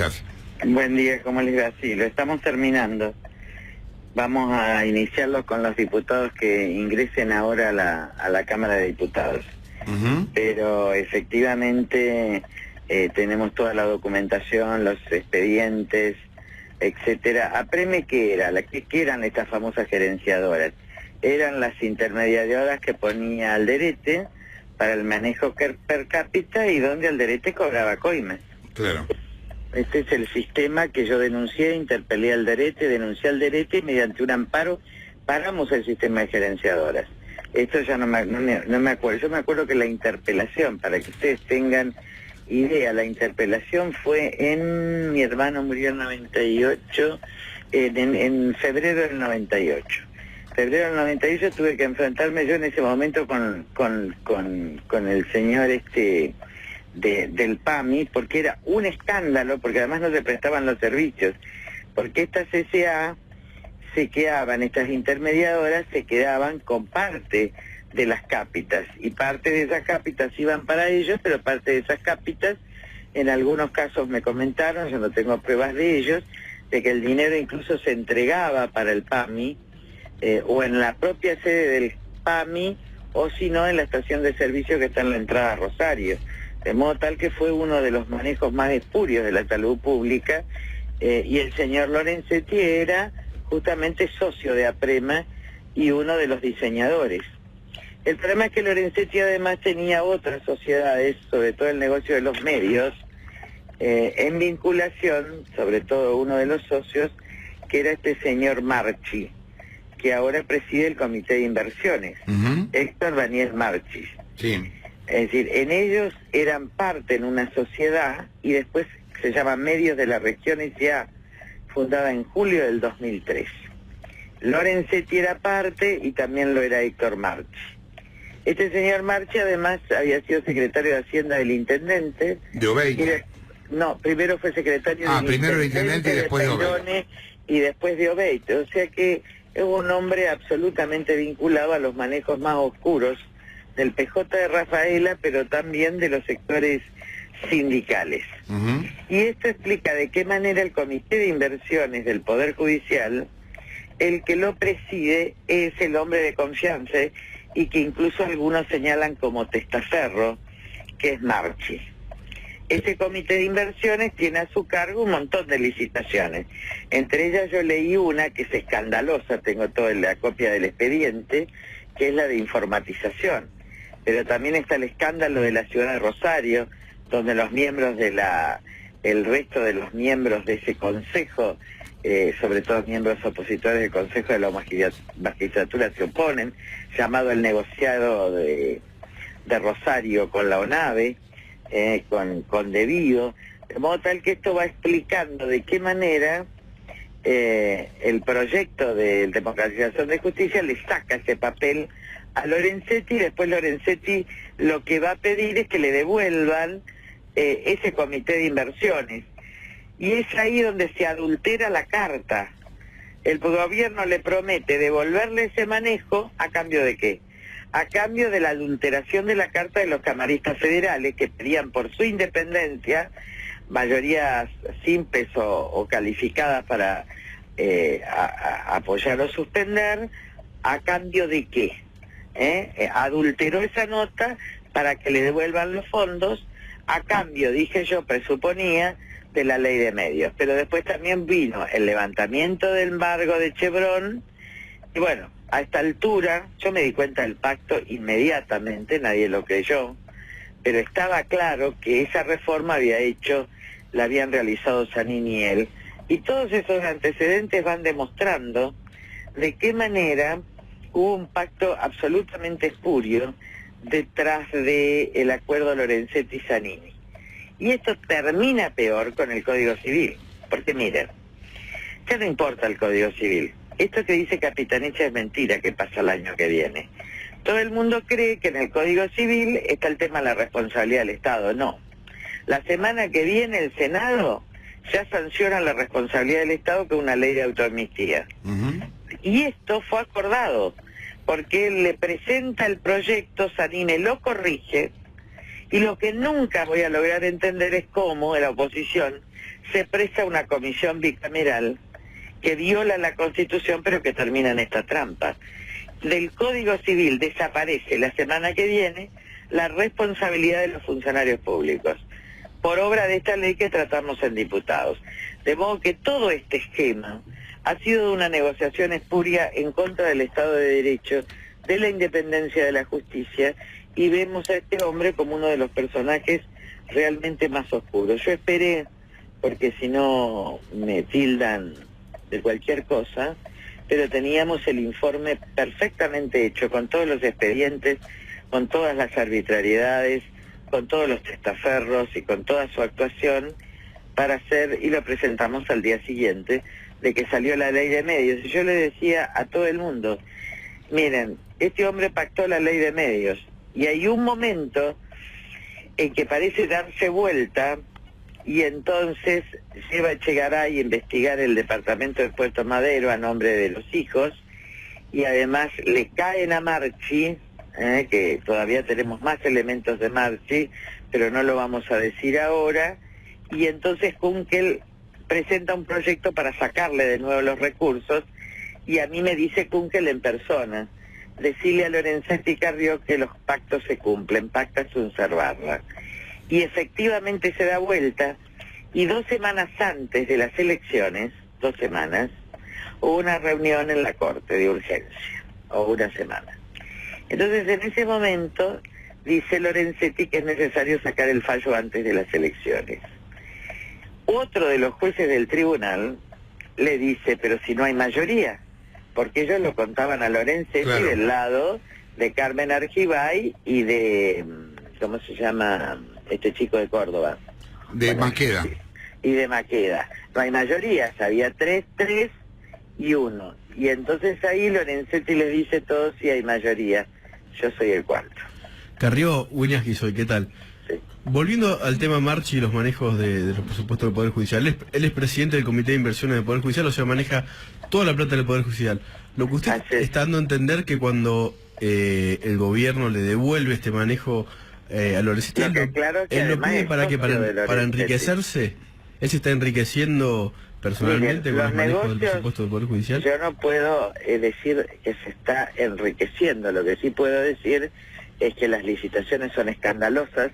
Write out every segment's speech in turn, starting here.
estás? Buen día, ¿cómo les va? Sí, lo estamos terminando. Vamos a iniciarlo con los diputados que ingresen ahora a la Cámara de Diputados. Pero efectivamente tenemos toda la documentación, los expedientes, etcétera. ¿Apreme qué era? ¿Qué eran estas famosas gerenciadoras? Eran las intermediadoras que ponía Alderete para el manejo per cápita y donde Alderete cobraba coimas. Claro. Este es el sistema que yo denuncié, interpelé al denuncié al Alderete y mediante un amparo paramos el sistema de gerenciadoras. Esto ya no me acuerdo. Yo me acuerdo que la interpelación, para que ustedes tengan idea, la interpelación fue mi hermano murió en 98, en febrero del 98. Febrero del 98 tuve que enfrentarme yo en ese momento con el señor del PAMI, porque era un escándalo, porque además no se prestaban los servicios, porque estas CCA se quedaban, estas intermediadoras se quedaban con parte de las cápitas, y parte de esas cápitas iban para ellos, pero parte de esas cápitas, en algunos casos me comentaron, yo no tengo pruebas de ellos, de que el dinero incluso se entregaba para el PAMI, o en la propia sede del PAMI, o si no en la estación de servicio que está en la entrada a Rosario. De modo tal que fue uno de los manejos más espurios de la salud pública, y el señor Lorenzetti era justamente socio de APREMA y uno de los diseñadores. El problema es que Lorenzetti además tenía otras sociedades, sobre todo el negocio de los medios, en vinculación, sobre todo uno de los socios, que era este señor Marchi, que ahora preside el Comité de Inversiones, Héctor Daniel Marchi. Sí. Es decir, en ellos eran parte en una sociedad y después se llama Medios de la Región S.A., fundada en julio del 2003. Lorenzetti era parte y también lo era Héctor Marchi. Este señor Marchi además había sido secretario de Hacienda del Intendente. ¿De Obey? No, primero fue secretario del primero del Intendente y después de Obey. Y después de Obey. O sea que es un hombre absolutamente vinculado a los manejos más oscuros del PJ de Rafaela, pero también de los sectores sindicales. Y esto explica de qué manera el Comité de Inversiones del Poder Judicial, el que lo preside es el hombre de confianza, y que incluso algunos señalan como testaferro, que es Marchi. Ese Comité de Inversiones tiene a su cargo un montón de licitaciones. Entre ellas yo leí una que es escandalosa, tengo toda la copia del expediente, que es la de informatización. Pero también está el escándalo de la ciudad de Rosario, donde los miembros el resto de los miembros de ese consejo, sobre todo miembros opositores del Consejo de la Magistratura, se oponen, llamado el negociado de Rosario con la ONAVE, con Debido, de modo tal que esto va explicando de qué manera el proyecto de democratización de justicia le saca ese papel a Lorenzetti, y después Lorenzetti lo que va a pedir es que le devuelvan ese comité de inversiones. Y es ahí donde se adultera la carta. El gobierno le promete devolverle ese manejo, ¿a cambio de qué? A cambio de la adulteración de la carta de los camaristas federales, que pedían por su independencia mayorías simples o calificadas para apoyar o suspender. ¿A cambio de qué? Adulteró esa nota para que le devuelvan los fondos, a cambio, dije yo, presuponía, de la ley de medios. Pero después también vino el levantamiento del embargo de Chevron, y bueno, a esta altura yo me di cuenta del pacto inmediatamente, nadie lo creyó, pero estaba claro que esa reforma la habían realizado Zanini y él, y todos esos antecedentes van demostrando de qué manera hubo un pacto absolutamente espurio detrás del acuerdo Lorenzetti-Zanini. Y esto termina peor con el Código Civil, porque miren, ya no importa el Código Civil. Esto que dice Capitanecha es mentira, que pasa el año que viene. Todo el mundo cree que en el Código Civil está el tema de la responsabilidad del Estado. No. La semana que viene el Senado ya sanciona la responsabilidad del Estado con una ley de autoamnistía. Y esto fue acordado, porque él le presenta el proyecto, Zanini lo corrige, y lo que nunca voy a lograr entender es cómo la oposición se presta una comisión bicameral que viola la Constitución, pero que termina en esta trampa. Del Código Civil desaparece la semana que viene la responsabilidad de los funcionarios públicos, por obra de esta ley que tratamos en diputados. De modo que todo este esquema ha sido una negociación espuria en contra del Estado de Derecho, de la independencia de la justicia, y vemos a este hombre como uno de los personajes realmente más oscuros. Yo esperé, porque si no me tildan de cualquier cosa, pero teníamos el informe perfectamente hecho, con todos los expedientes, con todas las arbitrariedades, con todos los testaferros y con toda su actuación para hacer, y lo presentamos al día siguiente de que salió la ley de medios. Y yo le decía a todo el mundo, miren, este hombre pactó la ley de medios, y hay un momento en que parece darse vuelta, y entonces lleva Echegaray a investigar el departamento de Puerto Madero a nombre de los hijos, y además le caen a Marchi, que todavía tenemos más elementos de Marchi, pero no lo vamos a decir ahora, y entonces Kunkel presenta un proyecto para sacarle de nuevo los recursos, y a mí me dice Kunkel en persona, decirle a Lorenzetti y Carrió que los pactos se cumplen, pacta sunt servanda. Y efectivamente se da vuelta, y 2 semanas antes de las elecciones, 2 semanas, hubo una reunión en la Corte de urgencia, o una semana. Entonces en ese momento dice Lorenzetti que es necesario sacar el fallo antes de las elecciones. Otro de los jueces del tribunal le dice, pero si no hay mayoría, porque ellos lo contaban a Lorenzetti claro, del lado de Carmen Argibay y de, ¿cómo se llama este chico de Córdoba? De Maqueda. Y de Maqueda. No hay mayorías, había 3, 3 y 1. Y entonces ahí Lorenzetti les dice a todos si hay mayoría. Yo soy el cuarto. Carrió, William Gisoy, ¿qué tal? Sí. Volviendo al tema Marchi y los manejos de los presupuestos del Poder Judicial, él es presidente del Comité de Inversiones del Poder Judicial, o sea, maneja toda la plata del Poder Judicial. Lo que usted está dando a entender que cuando el gobierno le devuelve este manejo a Lorenzetti, él lo pide para enriquecerse. Él se está enriqueciendo personalmente con los manejos del presupuesto del Poder Judicial. Yo no puedo decir que se está enriqueciendo, lo que sí puedo decir es que las licitaciones son escandalosas,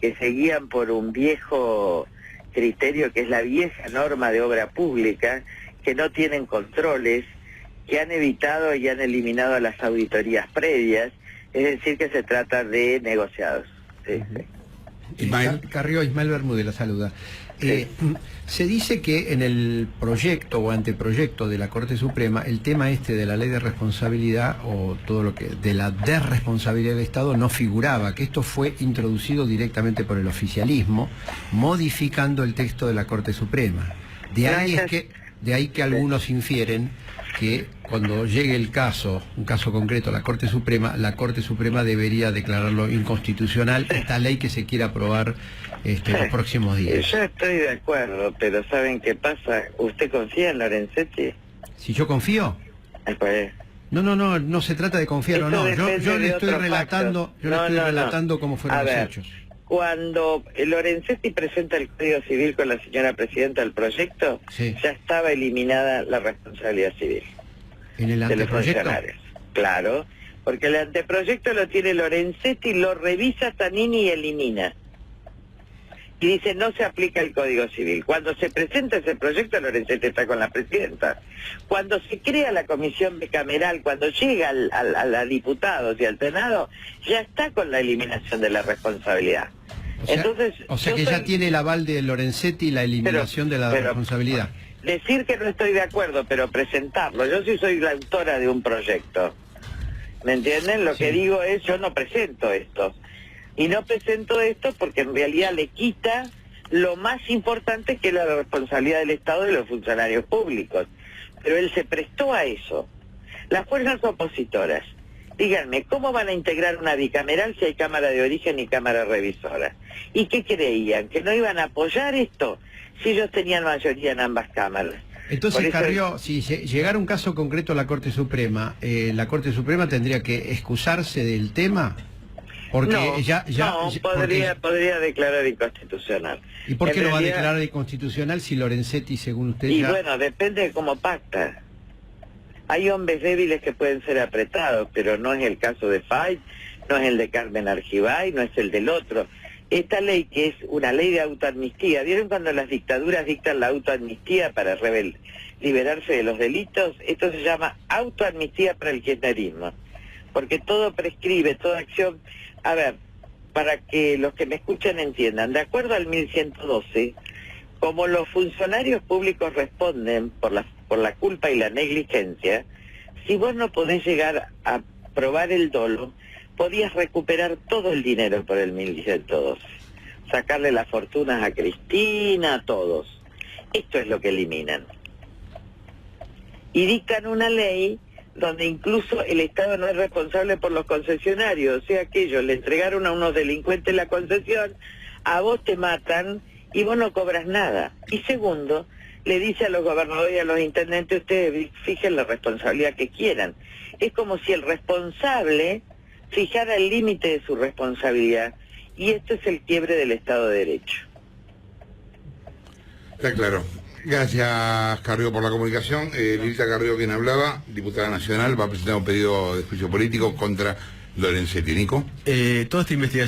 que se guían por un viejo criterio que es la vieja norma de obra pública, que no tienen controles, que han evitado y han eliminado las auditorías previas, es decir que se trata de negociados. Sí, sí. Ismael. Carrió, Ismael Bermúdez la saluda. Se dice que en el proyecto o anteproyecto de la Corte Suprema el tema este de la ley de responsabilidad o todo lo que de la desresponsabilidad del Estado no figuraba, que esto fue introducido directamente por el oficialismo, modificando el texto de la Corte Suprema. De ahí que algunos infieren que cuando llegue el caso, un caso concreto, a la Corte Suprema debería declararlo inconstitucional esta ley que se quiere aprobar los próximos días. Yo estoy de acuerdo, pero ¿saben qué pasa? ¿Usted confía en Lorenzetti? ¿Si yo confío? Pues... No se trata de confiar o no. Yo le estoy relatando cómo fueron los hechos. Cuando Lorenzetti presenta el Código Civil con la señora presidenta del proyecto, ya estaba eliminada la responsabilidad civil. ¿En el anteproyecto? De los funcionarios. Claro, porque el anteproyecto lo tiene Lorenzetti, lo revisa Zanini y elimina. Y dice, no se aplica el Código Civil. Cuando se presenta ese proyecto, Lorenzetti está con la presidenta. Cuando se crea la comisión bicameral, cuando llega a diputados y al Senado, ya está con la eliminación de la responsabilidad. O sea que ya tiene el aval de Lorenzetti y la eliminación de la responsabilidad. Decir que no estoy de acuerdo, pero presentarlo. Yo sí soy la autora de un proyecto. ¿Me entienden? Lo que digo es, yo no presento esto. Y no presento esto porque en realidad le quita lo más importante, que es la responsabilidad del Estado y de los funcionarios públicos. Pero él se prestó a eso. Las fuerzas opositoras, díganme, ¿cómo van a integrar una bicameral si hay Cámara de Origen y Cámara Revisora? ¿Y qué creían? ¿Que no iban a apoyar esto si ellos tenían mayoría en ambas cámaras? Entonces, Carrió, si llegara un caso concreto a la Corte Suprema tendría que excusarse del tema. Porque no, podría declarar inconstitucional. ¿Y por qué En lo va a realidad, declarar inconstitucional si Lorenzetti, según usted, y ya... bueno, depende de cómo pacta. Hay hombres débiles que pueden ser apretados, pero no es el caso de Fay, no es el de Carmen Argibay, no es el del otro. Esta ley, que es una ley de autoamnistía, ¿vieron cuando las dictaduras dictan la autoamnistía para liberarse de los delitos? Esto se llama autoamnistía para el kirchnerismo, porque todo prescribe, toda acción... A ver, para que los que me escuchan entiendan, de acuerdo al 1112, como los funcionarios públicos responden por la culpa y la negligencia, si vos no podés llegar a probar el dolo, podías recuperar todo el dinero por el 1112, sacarle las fortunas a Cristina, a todos. Esto es lo que eliminan. Y dictan una ley donde incluso el Estado no es responsable por los concesionarios, o sea que ellos le entregaron a unos delincuentes la concesión, a vos te matan y vos no cobras nada. Y segundo, le dice a los gobernadores y a los intendentes, ustedes fijen la responsabilidad que quieran. Es como si el responsable fijara el límite de su responsabilidad, y esto es el quiebre del Estado de Derecho. Está claro. Gracias, Carrió, por la comunicación. Lilita Carrió, quien hablaba, diputada nacional, va a presentar un pedido de juicio político contra Lorenzetti. Nico. Toda esta investigación